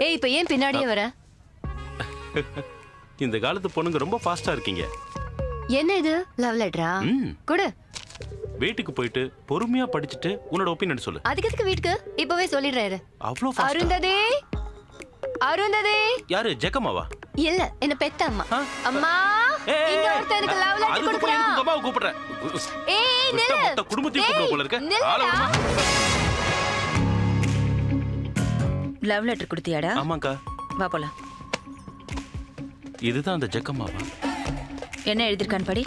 ஏய் இப்ப ஏன் பின்னாடியே வர? இந்த காலத்து பொண்ணுங்க ரொம்ப ஃபாஸ்டா இருக்கீங்க. என்ன இது லவ் லெட்டரா? குடு. வீட்டுக்கு போயிட்டு பொறுமையா படிச்சுட்டு உன்னோட ஒப்பீனியன் சொல்லு. அதுக்கு எதுக்கு வீட்டுக்கு? இப்பவே சொல்லிடுறேன். அவ்வளோ ஃபாஸ்டா? அருந்ததே, அருந்ததே. யாரு ஜெகமாவா? இல்ல என்ன பெத்த அம்மா. அம்மா இங்க ஒருத்தனுக்கு லவ் லெட்டர் அதுக்கு போய் கொடுக்கறா. எதுக்கு அம்மாவை கூப்பிடுறேன்? ஏய் நில்லு. மொத்த குடும்பத்தையும் கூப்பிட போல இருக்க. ஆள விடுமா? லவ் லெட்டர் கொடுத்தியாடா? ஆமாக்கா. வா போலாம். இதுதான் அந்த ஜெகமாவா? என்ன எழுதிருக்கான்னு படி.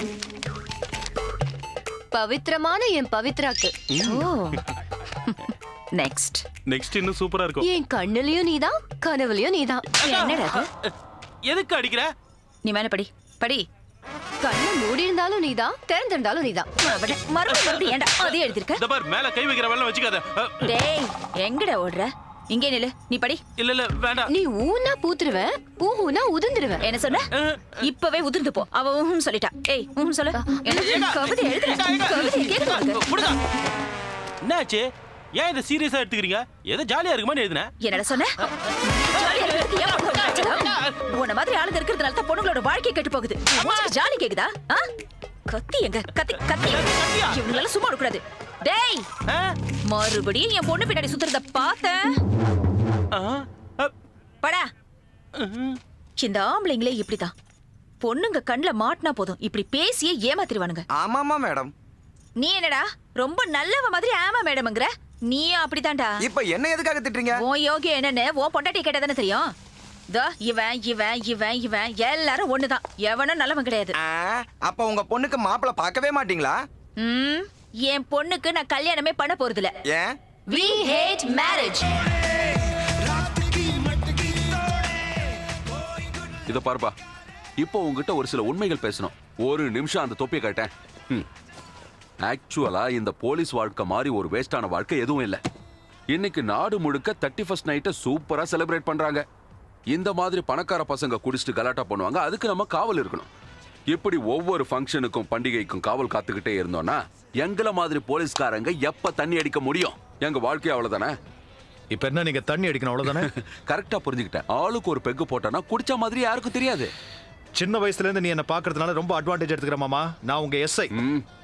பவித்ரமான என் பவித்ராக்கு. ஓ நெக்ஸ்ட். நெக்ஸ்ட் இன்னும் சூப்பரா இருக்கும். என் கண்ணுலயும் நீதான், கனவுலயும் நீதான். என்னடா அது? எதுக்கு அடிக்கிற? நீ மேல படி படி. கண்ணு மூடி இருந்தாலும் நீதான், திறந்திருந்தாலும் நீதான். மறுபடியும் ஏன்டா அதே எழுதிருக்க? இந்த பார் மேல கை வைக்கிற வேலை வச்சுக்காத. டேய் எங்கடா ஓடுற? இங்கே நில்லு, நீ படி. இல்ல இல்ல வேண்டாம். நீ ஊனா பூத்துருவேன், ஊனா உதிர்ந்துருவேன். என்ன சொன்ன? இப்பவே உதிர்ந்து போ. அவ ஊஹும் சொல்லிட்டா. ஏய் ஊஹும் சொல்லு. கவிதை எழுதுற. கவிதை கேக்குறாங்க. என்னாச்சு? ஏன் இத சீரியஸா எடுத்துக்கிறீங்க? ஏதோ ஜாலியா இருக்குமான்னு எழுதுனேன். என்னடா சொன்ன? உன்ன மாதிரி ஆளுங்க இருக்கிறதுனால தான் பொண்ணுங்களோட வாழ்க்கை கெட்டு போகுது. ஜாலி கேக்குதா? கத்தி எங்க? கத்தி கத்தி. இவங்களால சும்மா இருக்கக்கூடாது. டேய் மறுபடியும் என் பொண்ணு பின்னாடி சுத்துறத பார்த்தேன். படா. இந்த ஆம்பளைங்களே இப்படிதான். பொண்ணுங்க கண்ணுல மாட்டினா போதும் இப்படி பேசியே ஏமாத்திடுவானுங்க. ஆமாமா மேடம். நீ என்னடா ரொம்ப நல்லவ மாதிரி ஆமா மேடம்ங்கற? நீயும் அப்படிதான்டா. இப்ப என்ன எதுக்காக திட்டுறீங்க? உன் யோகி என்னன்னு உன் பொண்டாட்டி கேட்டா தானே தெரியும். தோ இவன் இவன் இவன் இவன் எல்லாரும் ஒண்ணுதான். எவனும் நல்லவன் கிடையாது. அப்ப உங்க பொண்ணுக்கு மாப்பிளை பார்க்கவே மாட்டீங்களா? என் பொண்ணுக்கு நான் கல்யாணமே பண்ண போறதில்ல. ஏன்? We hate marriage. இத பாருப்பா, இப்போ உங்ககிட்ட ஒரு சில உண்மைகள் பேசணும். ஒரு நிமிஷம் அந்த தொப்பியை காட்டேன். ஆக்சுவலா இந்த போலீஸ் வாழ்க்கை மாதிரி ஒரு வேஸ்டான வாழ்க்கை எதுவும் இல்ல. இன்னைக்கு நாடு முழுக்க 31st நைட்டை சூப்பரா செலிப்ரேட் பண்றாங்க. இந்த மாதிரி பணக்கார பசங்க குடிச்சிட்டு கலாட்டா பண்ணுவாங்க. அதுக்கு நம்ம காவல் இருக்கணும். இப்படி ஒவ்வொரு ஃபங்க்ஷனுக்கும் பண்டிகைக்கும் காவல் காத்துக்கிட்டே இருந்தோம்னா எங்களை மாதிரி போலீஸ்காரங்க எப்ப தண்ணி அடிக்க முடியும்? எங்க வாழ்க்கை அவ்வளவுதானே. இப்ப என்ன நீங்க தண்ணி அடிக்கணும் அவ்வளவுதானே? கரெக்டா புரிஞ்சுக்கிட்டேன். ஆளுக்கு ஒரு பெக்கு போட்டோன்னா குடிச்ச மாதிரி யாருக்கும் தெரியாது. சின்ன வயசுல இருந்து நீ என்ன பாக்குறதுனால ரொம்ப அட்வான்டேஜ் எடுத்துக்கிற மாமா. நான் உங்க எஸ்ஐ.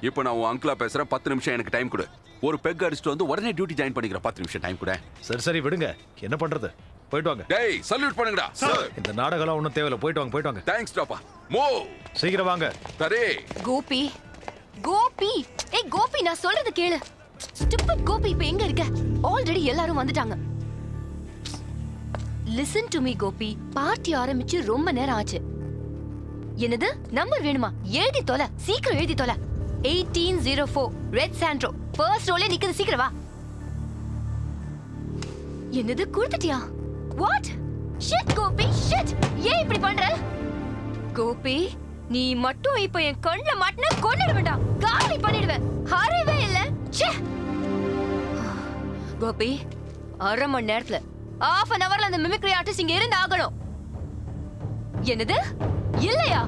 இப்போ நான் உன் அங்கிளா பேசுறேன். 10 நிமிஷம் எனக்கு டைம் கொடு. ஒரு பெக் அடிச்சுட்டு வந்து உடனே டியூட்டி ஜாயின் பண்ணிக்கிறேன். 10 நிமிஷம் டைம் கொடு. சரி சரி விடுங்க. என்ன பண்றது? போயிட்டு வாங்க. டேய் சல்யூட் பண்ணுங்கடா. இந்த நாடகம் ஒண்ணும் தேவையில்ல. போயிட்டு வாங்க போயிட்டு வாங்க. தேங்க்ஸ் டாப்பா. மோ சீக்கிரம் வாங்க. சரி கோபி கோபி. ஏய் கோபி நான் சொல்றது கேளு. ஸ்டூபிட் கோபி இப்ப எங்க இருக்க? ஆல்ரெடி எல்லாரும் வந்துட்டாங்க. Listen to me Gopi. Party ஆரம்பிச்சு ரொம்ப நேரம் ஆச்சு. என்னது நம்பர் வேணுமா? எழுதி தொலை, சீக்கிரம் எழுதி தொலை. 1804 ரெட் சாண்ட்ரோ ஃபர்ஸ்ட் ரோல நிக்குது. சீக்கிரம் வா. என்னது கொடுத்துட்டியா? வாட்? Shit Gopi shit. ஏன் இப்படி பண்ற? கோபி நீ மட்டும் இப்ப என் கண்ணுல மாட்டினா கொன்னிடுவேன்டா. காலி பண்ணிடுவேன். ஹரவே இல்ல. ச்சே. கோபி அரை மணி நேரத்துல half an hourல அந்த மிமிக்ரி ஆர்டிஸ்ட் இங்க இருந்து ஆகணும். என்னது? இல்லையா?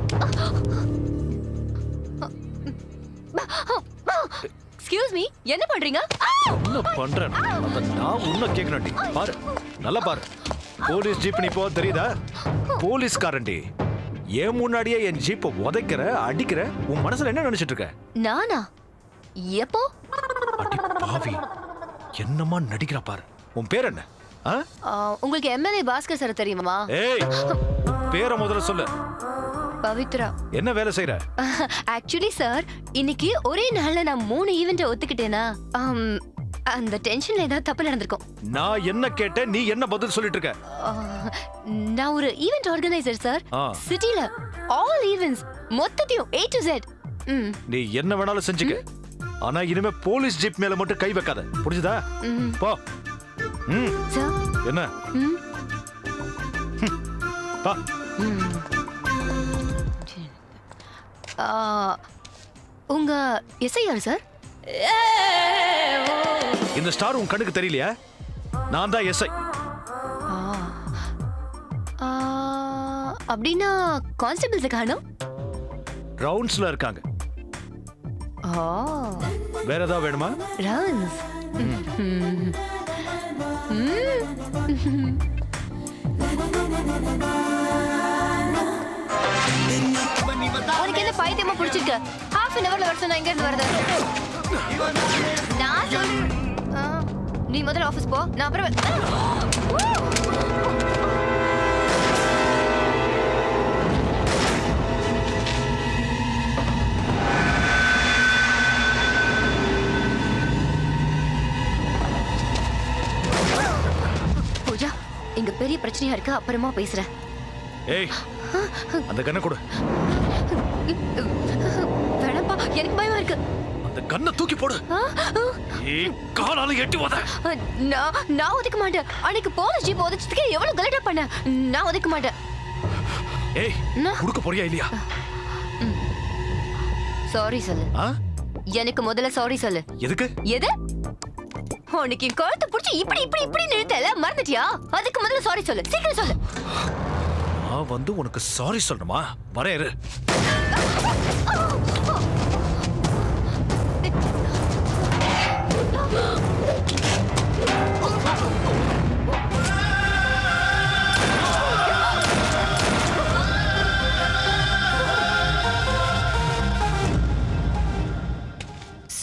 எக்ஸ்கியூஸ் மீ என்ன பண்றீங்க? என்ன பண்றேன்? அத நான் உன்ன கேக்குறேன்டி. பாரு நல்லா பாரு. போலீஸ் ஜீப் நீ போ தெரியுதா? போலீஸ்காரன்டி. ஏன் முன்னாடியே என் ஜீப்பை உதைக்கிற அடிக்கிற. உன் மனசுல என்ன நினைச்சிட்டு இருக்க? நானா? எப்போ? அடி பாவி. என்னமா நடிக்கிறா பாரு. உன் பேர் என்ன? உங்களுக்கு எம்எல்ஏ பாஸ்கர் சார் தெரியுமா? ஏய் பேரை முதல்ல சொல்லு. பவித்ரா. என்ன வேலை செய்யற? ஆக்சுவலி சார் இன்னைக்கு ஒரே நாள்ல நான் 3 ஈவென்ட் ஒத்துக்கிட்டேனா அந்த டென்ஷன்ல ஏதாவது தப்பு நடந்திருக்கும். நான் என்ன கேட்டேன் நீ என்ன பதில் சொல்லிட்டு இருக்க? நான் ஒரு ஈவென்ட் ஆர்கனைசர் சார். சிட்டில ஆல் ஈவென்ட்ஸ் மொத்தத்தையும் A to Z. நீ என்ன வேணாலும் செஞ்சுக்க. ஆனா இனிமே போலீஸ் ஜீப் மேல மட்டும் கை வைக்காத. புரியுதா? போ. சார் என்ன? பா. உங்க எஸ்ஐ யார் சார்? இந்த ஸ்டார் உன் கண்ணுக்கு தெரியலையா? நான் தான் எஸ்ஐ. அப்படின்னா கான்ஸ்டபிள்ஸ் காணோம். ரவுண்ட்ஸ்ல இருக்காங்க. வேற ஏதாவது வேணுமா? ரவுண்ட்ஸ். உனக்கு என்ன பைத்தியமா பிடிச்சிருக்கு? half an hourல வர சொன்னா எங்க இருந்து வருது? நான் நீ முதல்ல ஆபீஸ் போ, நான் அப்புறம் பூஜா, இங்க பெரிய பிரச்சனையா இருக்கு, அப்புறமா பேசுறேன். ஏய் அந்த கண்ணை கொடு. வேணாம்ப்பா, எனக்கு பயமா இருக்கு. அந்த கண்ணை தூக்கி போடு. ஏய் காலால எட்டி வத. நான் ஒதுக்க மாட்டேன். அன்னைக்கு போலீஸ் ஜீப் ஒதுச்சதுக்கு எவ்வளவு கலெக்ட் பண்ண. நான் ஒதுக்க மாட்டேன். ஏய் குடுக்க போறியா இல்லையா? சாரி சொல்லு. எனக்கு முதல்ல சாரி சொல்லு. எதுக்கு? எது? உனக்கு என் கழுத்தை பிடிச்சி இப்படி இப்படி இப்படி நிறுத்தல, மறந்துட்டியா? அதுக்கு முதல்ல சாரி சொல்லு, சீக்கிரம் சொல்லு. நான் வந்து உனக்கு சாரி சொல்லணுமா? வரேன் இரு.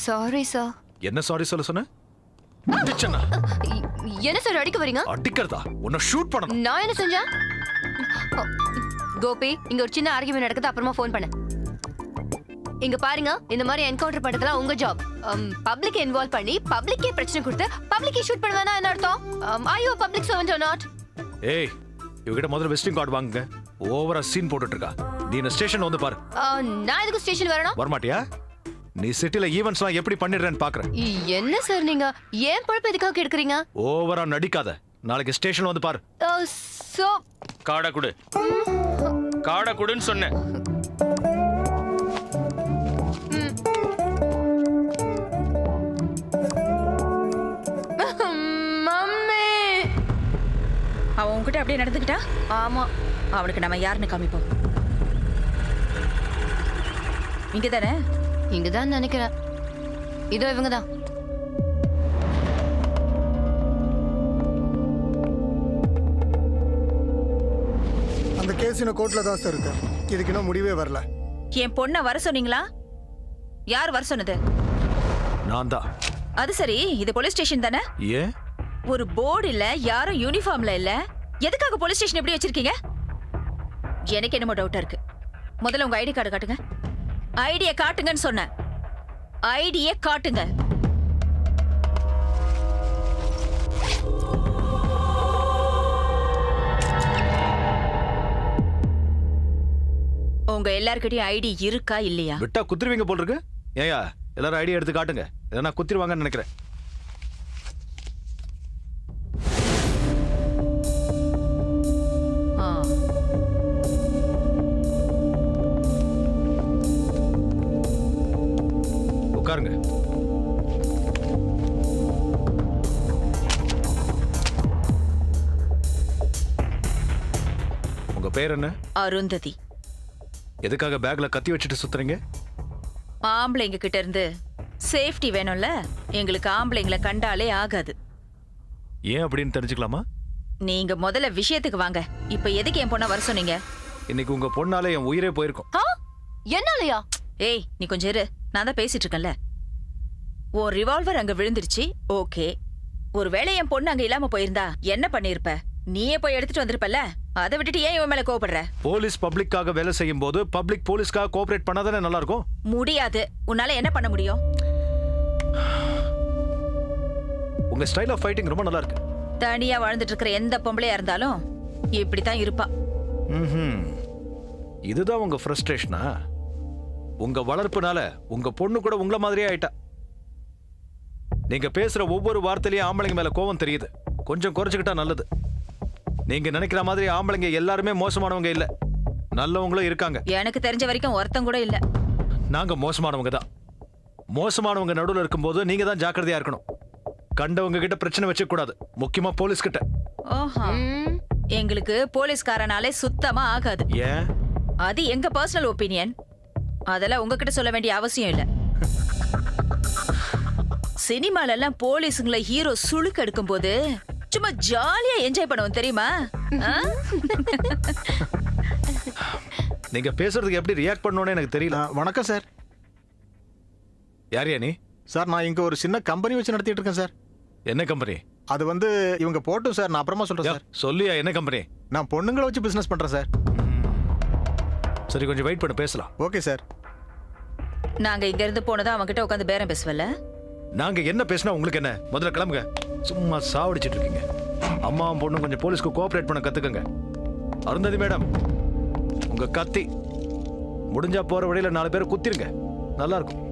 Sorry sir. என்ன சாரி சொல்ல சொன்ன? அடிச்சனா? என்ன சார் அடிக்க வரீங்க? அடிக்கிறதா? உன்னை ஷூட் பண்ணணும். நான் என்ன செஞ்சேன்? கோபி, இங்க ஒரு சின்ன ஆர்கியூமென்ட் நடக்குது, அப்புறமா ஃபோன் பண்ணு. இங்க பாருங்க, இந்த மாதிரி என்கவுண்டர் பண்றதுலாம் உங்க ஜாப். பப்ளிக் இன்வால்வ் பண்ணி பப்ளிக்கே பிரச்சனை கொடுத்து பப்ளிக்கே ஷூட் பண்ணுவேனா என்ன அர்த்தம்? I you public servant or not? ஏய் இவகிட்ட முதல்ல விசிட்டிங் கார்டு வாங்குங்க. ஓவரா சீன் போட்டுட்டு இருக்கா. நீ இந்த ஸ்டேஷன் வந்து பாரு. நான் எதுக்கு ஸ்டேஷன் வரணும்? வரமாட்டியா? நீ சிட்டில ஈவென்ட்ஸ்லாம் எப்படி பண்ணிடுறேன்னு பாக்குறேன். என்ன சார் நீங்க ஏன் பொழப்பு எதுக்காக எடுக்கிறீங்க? ஓவரா நடிக்காத. நாளைக்கு ஸ்டேஷன் வந்து பாரு. சோ காடை குடு. காடை குடுன்னு சொன்னேன். மம்மி, அவன் உன்கிட்ட அப்படியே நடந்துக்கிட்டா? ஆமா, அவனுக்கு நம்ம யாருன்னு காமிப்போம். இங்க தானே? இங்கதான் நினைக்கிறேன். இதோ இவங்கதான். அந்த கேஸ் இன்னும் கோர்ட்ல தான் சார் இருக்கு. இதுக்கு இன்னும் முடிவே வரல. என் பொண்ணை வர சொன்னீங்களா? யார் வர சொன்னது? நான் தான். அது சரி, இது போலீஸ் ஸ்டேஷன் தானே? ஏன்? ஒரு போர்டு இல்ல, யாரும் யூனிஃபார்ம்ல இல்ல. எதுக்காக போலீஸ் ஸ்டேஷன் எப்படி வச்சிருக்கீங்க? எனக்கு என்னமோ டவுட்டா இருக்கு. முதல்ல உங்க ஐடி கார்டு காட்டுங்க. ஐடியை காட்டுங்கன்னு சொன்னேன். ஐடியை காட்டுங்க. உங்க எல்லார்கிட்டயும் ஐடி இருக்கா இல்லையா? விட்டா குத்திருவீங்க போல் இருக்கு. ஏயா எல்லாரும் ஐடியா எடுத்து காட்டுங்க. இல்லைன்னா குத்திருவாங்கன்னு நினைக்கிறேன். உட்காருங்க. உங்க பேர் என்ன? அருந்ததி. எதுக்காக பேக்ல கத்தி வச்சுட்டு சுத்துறீங்க? ஆம்பளைங்க கிட்ட இருந்து சேஃப்டி வேணும்ல. எங்களுக்கு ஆம்பளைங்களை கண்டாலே ஆகாது. ஏன் அப்படின்னு தெரிஞ்சுக்கலாமா? நீங்க முதல்ல விஷயத்துக்கு வாங்க. இப்ப எதுக்கு என் பொண்ண வர சொன்னீங்க? இன்னைக்கு உங்க பொண்ணால என் உயிரே போயிருக்கும். என்னாலயா? ஏய் நீ கொஞ்சம் இரு, நான் தான் பேசிட்டு இருக்கேன்ல. ஓ ரிவால்வர் அங்க விழுந்துருச்சு, ஓகே. ஒருவேளை என் பொண்ணு அங்க இல்லாம போயிருந்தா என்ன பண்ணிருப்ப? நீயே போய் எடுத்துட்டு வந்திருப்பல. அதை விட்டுட்டு ஏன் இவன் மேல கோபப்படுற? போலீஸ் பப்ளிக்காக வேலை செய்யும் போது பப்ளிக் போலீஸ்க்காக கோஆபரேட் பண்ணாதானே நல்லா இருக்கும். முடியாது. உன்னால என்ன பண்ண முடியும்? உங்க ஸ்டைல் ஆஃப் ஃபைட்டிங் ரொம்ப நல்லா இருக்கு. தனியா வாழ்ந்துட்டு இருக்கிற எந்த பொம்பளையா இருந்தாலும் இப்படித்தான் இருப்பா. இதுதான் உங்க ஃப்ரஸ்ட்ரேஷனா? உங்க வளர்ப்புனால உங்க பொண்ணு கூட உங்கள மாதிரியே ஆயிட்டா. நீங்க பேசுற ஒவ்வொரு வார்த்தையிலயும் ஆம்பளைங்க மேல கோவம் தெரியுது. கொஞ்சம் குறைச்சுக்கிட்டா நல்லது. நீங்க நினைக்கிற மாதிரி ஆம்பளைங்க எல்லாருமே மோசமானவங்க இல்ல, நல்லவங்களும் இருக்காங்க. எனக்கு தெரிஞ்ச வரைக்கும் ஒருத்தம் கூட இல்ல. நாங்க மோசமானவங்க தான். மோசமானவங்க நடுவுல இருக்கும்போது நீங்க தான் ஜாக்கிரதையா இருக்கணும். கண்டவங்க கிட்ட பிரச்சனை வச்சுக்க கூடாது, முக்கியமா போலீஸ் கிட்ட. ஓஹோ, எங்களுக்கு போலீஸ்காரனாலே சுத்தமா ஆகாது. ஏன்? அது எங்க பர்சனல் ஒப்பீனியன். அதெல்லாம் உங்ககிட்ட சொல்ல வேண்டிய அவசியம் இல்ல. சினிமால எல்லாம் போலீஸுங்களை ஹீரோ சுளுக்கு எடுக்கும் போது சும்மா ஜாலியா என்ஜாய் பண்ணுவோம் தெரியுமா? ஆ? நீங்க பேசுறதுக்கு எப்படி ரியாக்ட் பண்ணணும்னு எனக்கு தெரியல. வணக்கம் சார். யாரியா நீ? சார் நான் இங்க ஒரு சின்ன கம்பெனி வச்சு நடத்திட்டு இருக்கேன் சார். என்ன கம்பெனி? அது வந்து இவங்க போட்டும் சார், நான் அப்புறமா சொல்றேன் சார். சொல்லியா என்ன கம்பெனி? நான் பொண்ணுங்களை வச்சு பிசினஸ் பண்றேன் சார். சரி கொஞ்சம் வெயிட் பண்ண பேசலாம். Okay sir. நாங்க இங்க இருந்து போனதா அவன்கிட்ட உட்காந்து பேரம் பேசுவல. நாங்க என்ன பேசினா உங்களுக்கு என்ன? முதல்ல கிளம்புங்க. சும்மா சாவடிச்சிட்டு இருக்கீங்க. அம்மாவும் பொண்ணும் கொஞ்சம் போலீஸ்க்கு கோஆபரேட் பண்ண கத்துக்கங்க. அருந்ததி மேடம், உங்க கத்தி முடிஞ்சா போற வழியில 4 பேரை குத்திருங்க, நல்லா இருக்கும்.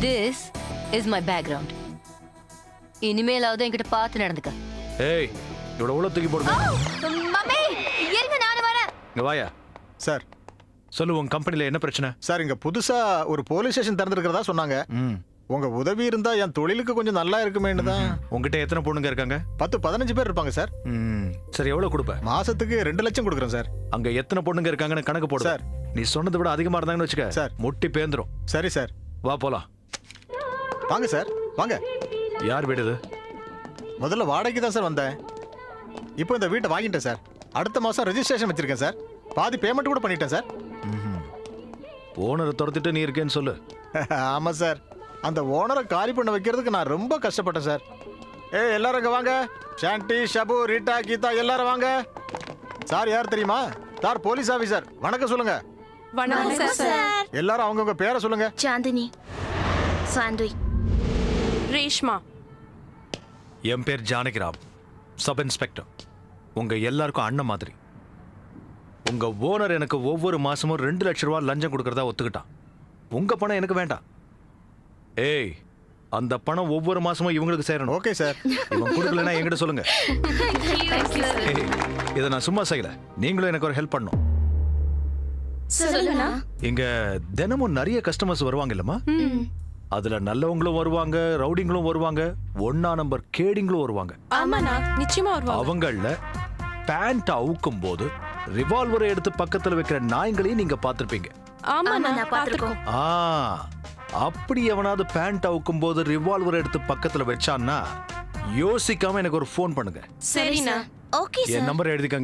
This is my background. இனிமேலாவது என்கிட்ட பார்த்து நடந்துக்க. ஏய், இவ்வளவு உள்ள தூக்கி போடுங்க. மம்மி, இருங்க நானு வரேன். இங்க வாயா. சார். சொல்லு, உங்க கம்பெனில என்ன பிரச்சனை? சார் இங்க புதுசா ஒரு போலீஸ் ஸ்டேஷன் திறந்திருக்கிறதா சொன்னாங்க. உங்க உதவி இருந்தா என் தொழிலுக்கு கொஞ்சம் நல்லா இருக்குமேன்னு தான். உங்ககிட்ட எத்தனை பொண்ணுங்க இருக்காங்க? 10-15 பேர் இருப்பாங்க சார். சரி, எவ்வளவு கொடுப்ப? மாசத்துக்கு 2 லட்சம் கொடுக்குறேன் சார். அங்க எத்தனை பொண்ணுங்க இருக்காங்கன்னு கணக்கு போடு சார். நீ சொன்னதை விட அதிகமா இருந்தாங்கன்னு வச்சுக்க சார். முட்டி பேந்துரும். சரி சார். வா போலாம். வாங்க சார், வாங்க. யார் வீடு இது? முதல்ல வாடகைக்கு தான் சார் வந்தேன். இப்போ இந்த வீட்டை வாங்கிட்டேன் சார். அடுத்த மாசம் ரெஜிஸ்ட்ரேஷன் வச்சிருக்கேன் சார். பாதி பேமெண்ட் கூட பண்ணிட்டேன் சார். ஓனரை துரத்திட்டு நீ இருக்கேன்னு சொல்லு. ஆமா சார். அந்த ஓனரை காலி பண்ண வைக்கிறதுக்கு நான் ரொம்ப கஷ்டப்பட்டேன் சார். எல்லாரும் இங்க வாங்க. சாண்டி, ஷபு, ரீட்டா, கீதா எல்லாரும் வாங்க. சார் யார் தெரியுமா? Sir police officer. வணக்கம் சொல்லுங்க. வணக்கம் சார். எல்லாரும் அவங்கவுங்க பேரை சொல்லுங்க. சாந்தினி, சாண்டி, ரேஷ்மா. என் பேர் ஜானகிராம், சப் இன்ஸ்பெக்டர். உங்க எல்லாருக்கும் அண்ணன் மாதிரி. உங்க ஓனர் எனக்கு ஒவ்வொரு மாசமும் 2 லட்சம் ரூபாய் லஞ்சம் கொடுக்கறதா ஒத்துக்கிட்டான். உங்க பணம் எனக்கு வேண்டாம். ஏய், அந்த பணம் ஒவ்வொரு மாசமும் இவங்களுக்கு சேரணும். Okay sir. இவன் கொடுக்கலன்னா என்கிட்ட சொல்லுங்க. ஏய், இதை நான் சும்மா செய்யல, நீங்களும் எனக்கு ஒரு ஹெல்ப் பண்ணணும். சொல்லுங்க. இங்க தினமும் நிறைய கஸ்டமர்ஸ் வருவாங்க இல்லம்மா? அதுல நல்லவங்களும் வருவாங்க, ரவுடிங்களும் வருவாங்க, 1ஆம் நம்பர் கேடிங்களும் வருவாங்க. ஆமாண்ணா, நிச்சயமா வருவாங்க. அவங்கள பேண்ட் அவுக்கும் போது ரிவால்வரை எடுத்து பக்கத்துல வைக்கிற நாய்களையும் நீங்க பார்த்திருப்பீங்க. ஆமாண்ணா, பாத்துருக்கோம். அப்படி எவனாவது பேண்ட் அவுக்கும் போது ரிவால்வரை எடுத்து பக்கத்துல வச்சான்னா யோசிக்காம எனக்கு ஒரு ஃபோன் பண்ணுங்க. சரிண்ணா. ஓகே என் நம்பர் எழுதிக்கங்க.